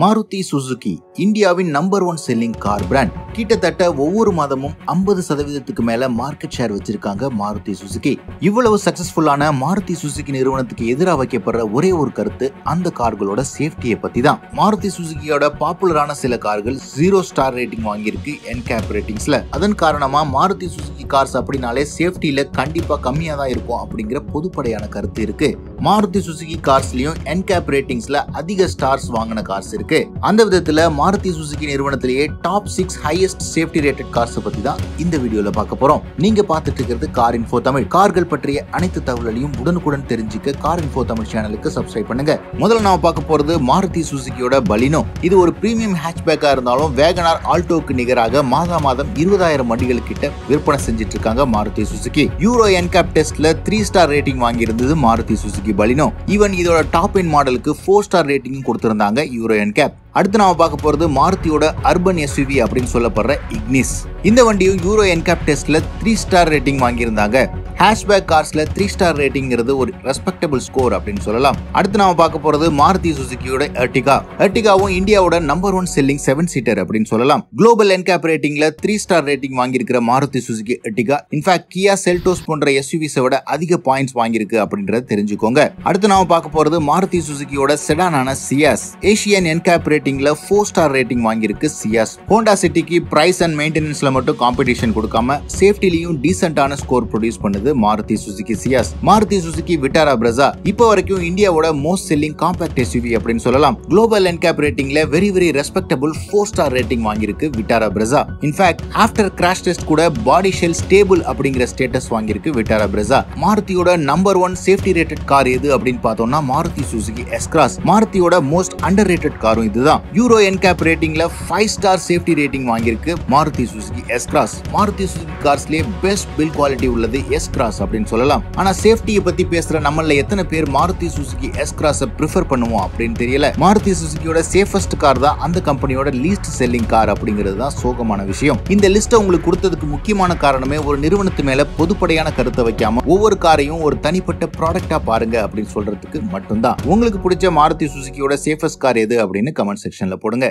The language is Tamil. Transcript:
Maruti Suzuki இந்தியாவின் நம்பர் 1 செல்லிங் கார் பிராண்ட். கிட்டத்தட்ட ஒவ்வொரு மாதமும் 50% மேல மார்க்கெட் ஷேர் வச்சிருக்காங்க மாருதி சுசுகி. இவ்வளவு சக்சஸ்ஃபுல்லான மாருதி சுசுகி நிறுவனத்துக்கு எதிராக வைக்கப்படுற ஒரே ஒரு கருத்து அந்த கார்களோட சேஃப்டியை பத்தி தான். மாருதி சுசுகியோட பாப்புலரான சில கார்கள் 0 ஸ்டார் ரேட்டிங் வாங்கியிருக்கு NCAP ரேட்டிங்ஸ்ல. அதன் காரணமா மாருதி சுசுகி கார்ஸ் அப்படினாலே சேஃப்டியில கண்டிப்பா கம்மியா தான் இருக்கும் அப்படிங்கிற பொதுப்படையான கருத்து இருக்கு. மாருதி சுசுகி கார்ஸ்லயும் NCAP ரேட்டிங்ஸ்ல அதிக ஸ்டார்ஸ் வாங்கின கார்ஸ் இருக்கு. அந்த விதத்துல மாருதி சுசுகி நிறுவனத்திலேயே top 6 highest safety rated cars பத்தி தான் இந்த வீடியோல பார்க்க போறோம். நீங்க பார்த்துட்டு இருக்கிறது கார் இன்ஃபோ தமிழ். கார்கள் பற்றிய அனைத்து தகவல்களையும் உடனுக்குடன் தெரிஞ்சுக்க கார் இன்ஃபோ தமிழ் சேனலுக்கு சப்ஸ்கிரைப் பண்ணுங்க. முதல்ல நாம பார்க்க போறது மாருதி சுசுகியோட பலினோ. இது ஒரு பிரீமியம் ஹேட்ச்பேக்கா இருந்தாலும் வேகனார் ஆல்டோக்கு நிகராக மாதம் 20,000 வண்டிகள் கிட்ட விற்பனை செஞ்சிட்டு இருக்காங்க மாருதி சுசுகி. யூரோ NCAP டெஸ்ட்ல 3 ஸ்டார் ரேட்டிங் வாங்கி இருந்தது மாருதி சுசுகி பலினோ. ஈவன் இதோட டாப் எண்ட் மாடலுக்கு 4 ஸ்டார் ரேட்டிங் கொடுத்திருந்தாங்க யூரோ NCAP. அடுத்து நாம பார்க்க போறது மாருதியோட அர்பன் SUV அப்படின்னு சொல்லப்படுற இக்னிஸ். இந்த வண்டியும் யூரோ NCAP டெஸ்ட்ல 3 ஸ்டார் ரேட்டிங் வாங்கியிருந்தாங்க. ஹேஷ்பேக் கார்ஸ்ல 3 ஸ்டார் ரேட்டிங்கிறது ஒரு ரெஸ்பெக்டபிள் ஸ்கோர் அப்படின்னு சொல்லலாம். அடுத்து நாம பார்க்க போறது மாருதி சுசுகியோட எர்டிகா. எர்டிகாவும் இந்தியாவோட நம்பர் 1 செல்லிங் 7 சீட்டர் அப்படின்னு சொல்லலாம். குளோபல் NCAP ரேட்டிங்ல 3 ஸ்டார் ரேட்டிங் வாங்கியிருக்கிற Maruti Suzuki Ertiga in fact Kia Seltos போன்ற SUVs விட அதிக பாயிண்ட்ஸ் வாங்கியிருக்கு அப்படின்றத தெரிஞ்சுக்கோங்க. அடுத்து நாம பார்க்க போறது மாருதி சுசுகியோட செடானான சியாஸ். ஏசியன் NCAP ரேட்டிங்ல 4 ஸ்டார் ரேட்டிங் வாங்கியிருக்கு சியாஸ். ஹோண்டா சிட்டிக்கு பிரைஸ் அண்ட் மெயின்டெனன்ஸ்ல மட்டும் காம்படிஷன் கொடுக்காம சேஃப்டிலையும் டீசென்ட்டான ஸ்கோர் ப்ரொடியூஸ் பண்ணுது Maruti Suzuki Ciaz. Maruti Suzuki Vitara Brezza இப்போ வரைக்கும் இந்தியாவோட மோஸ்ட் செல்லிங் காம்பாக்ட் SUV அப்படின்னு சொல்லலாம். குளோபல் NCAP ரேட்டிங்ல வெரி ரெஸ்பெக்டபிள் 4 ஸ்டார் ரேட்டிங் வாங்கியிருக்கு Vitara Brezza. In fact after crash test கூட bodyshell ஸ்டேபிள் அப்படிங்கிற ஸ்டேட்டஸ் வாங்கியிருக்கு விட்டாரா Brezza. மாருதியோட நம்பர் 1 சேஃப்டி ரேட்டட் கார் எது அப்படின்னு பார்த்தோம்னா மாருதி சுசுகி S-Cross. மாருதியோட மோஸ்ட் அண்டர் ரேட்டட் காரும் இதுதான். யூரோ NCAP ரேட்டிங்ல 5 ஸ்டார் சேஃப்டி ரேட்டிங் வாங்கியிருக்கு Maruti Suzuki S-Cross. Maruti Suzuki கார்ஸ்லயே பெஸ்ட் பில்ட் குவாலிட்டி உள்ளது S-Cross அப்படின்னு சொல்லலாம். ஆனா சேஃப்டியை பத்தி பேசுற நம்மள எத்தனை பேர் மாருதி சுசுகி S-Cross ப்ரிஃபர் பண்ணுவோம் அப்படின்னு தெரியல. மாருதி சுசுகியோட சேஃபஸ்ட் கார் தான் அந்த கம்பெனியோட லீஸ்ட் செல்லிங் கார் அப்படிங்கிறது தான் சோகமான விஷயம். இந்த லிஸ்ட்டை உங்களுக்கு கொடுத்ததுக்கு முக்கியமான காரணமே ஒரு நிறுவனத்து மேல பொதுப்படையான கருத்தை வைக்காம ஒவ்வொரு காரையும் ஒரு தனிப்பட்ட ப்ராடக்டா பாருங்க அப்படின்னு சொல்றதுக்கு மட்டும்தான். உங்களுக்கு பிடிச்ச மாருதி சுசுகியோட சேஃபஸ்ட் கார் எது அப்படின்னு கமெண்ட் செக்ஷன்ல போடுங்க.